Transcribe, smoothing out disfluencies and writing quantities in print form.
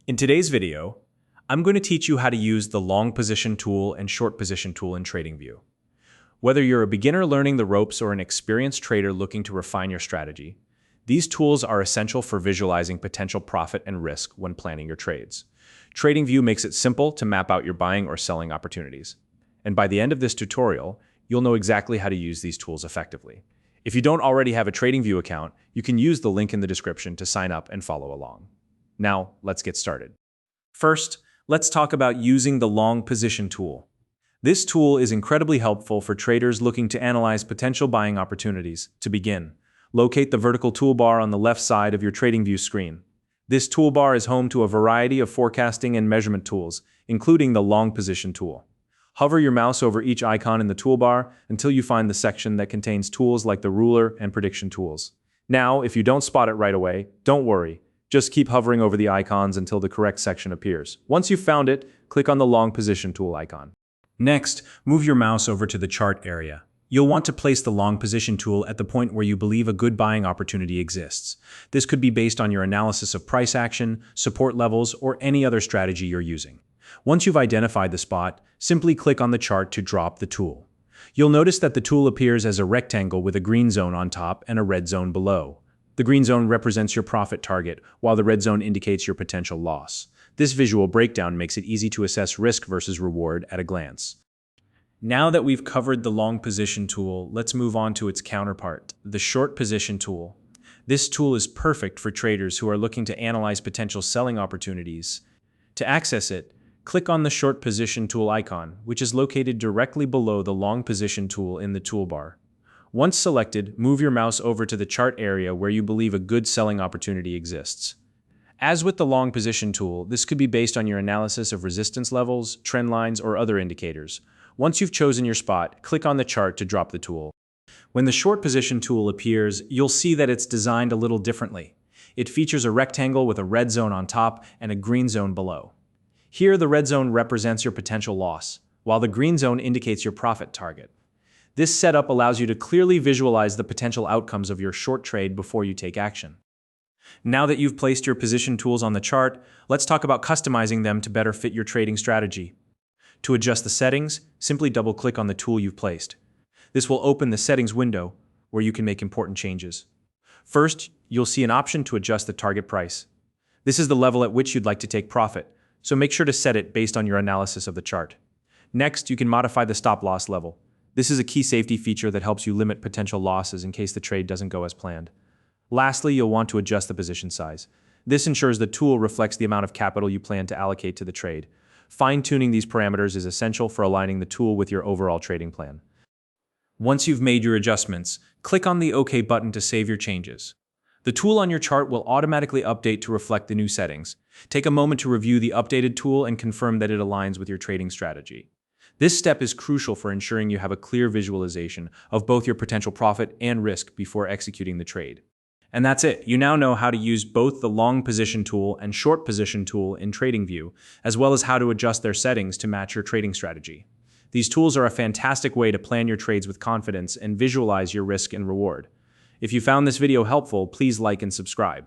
In today's video, I'm going to teach you how to use the long position tool and short position tool in Tradingview. Whether you're a beginner learning the ropes or an experienced trader looking to refine your strategy, these tools are essential for visualizing potential profit and risk when planning your trades. Tradingview makes it simple to map out your buying or selling opportunities. And by the end of this tutorial, you'll know exactly how to use these tools effectively. If you don't already have a Tradingview account, you can use the link in the description to sign up and follow along. Now, let's get started. First, let's talk about using the long position tool. This tool is incredibly helpful for traders looking to analyze potential buying opportunities. To begin, locate the vertical toolbar on the left side of your Tradingview screen. This toolbar is home to a variety of forecasting and measurement tools, including the long position tool. Hover your mouse over each icon in the toolbar until you find the section that contains tools like the ruler and prediction tools. Now, if you don't spot it right away, don't worry. Just keep hovering over the icons until the correct section appears. Once you've found it, click on the long position tool icon. Next, move your mouse over to the chart area. You'll want to place the long position tool at the point where you believe a good buying opportunity exists. This could be based on your analysis of price action, support levels, or any other strategy you're using. Once you've identified the spot, simply click on the chart to drop the tool. You'll notice that the tool appears as a rectangle with a green zone on top and a red zone below. The green zone represents your profit target, while the red zone indicates your potential loss. This visual breakdown makes it easy to assess risk versus reward at a glance. Now that we've covered the long position tool, let's move on to its counterpart, the short position tool. This tool is perfect for traders who are looking to analyze potential selling opportunities. To access it, click on the short position tool icon, which is located directly below the long position tool in the toolbar. Once selected, move your mouse over to the chart area where you believe a good selling opportunity exists. As with the long position tool, this could be based on your analysis of resistance levels, trend lines, or other indicators. Once you've chosen your spot, click on the chart to drop the tool. When the short position tool appears, you'll see that it's designed a little differently. It features a rectangle with a red zone on top and a green zone below. Here, the red zone represents your potential loss, while the green zone indicates your profit target. This setup allows you to clearly visualize the potential outcomes of your short trade before you take action. Now that you've placed your position tools on the chart, let's talk about customizing them to better fit your trading strategy. To adjust the settings, simply double-click on the tool you've placed. This will open the settings window where you can make important changes. First, you'll see an option to adjust the target price. This is the level at which you'd like to take profit, so make sure to set it based on your analysis of the chart. Next, you can modify the stop-loss level. This is a key safety feature that helps you limit potential losses in case the trade doesn't go as planned. Lastly, you'll want to adjust the position size. This ensures the tool reflects the amount of capital you plan to allocate to the trade. Fine-tuning these parameters is essential for aligning the tool with your overall trading plan. Once you've made your adjustments, click on the OK button to save your changes. The tool on your chart will automatically update to reflect the new settings. Take a moment to review the updated tool and confirm that it aligns with your trading strategy. This step is crucial for ensuring you have a clear visualization of both your potential profit and risk before executing the trade. And that's it. You now know how to use both the long position tool and short position tool in Tradingview, as well as how to adjust their settings to match your trading strategy. These tools are a fantastic way to plan your trades with confidence and visualize your risk and reward. If you found this video helpful, please like and subscribe.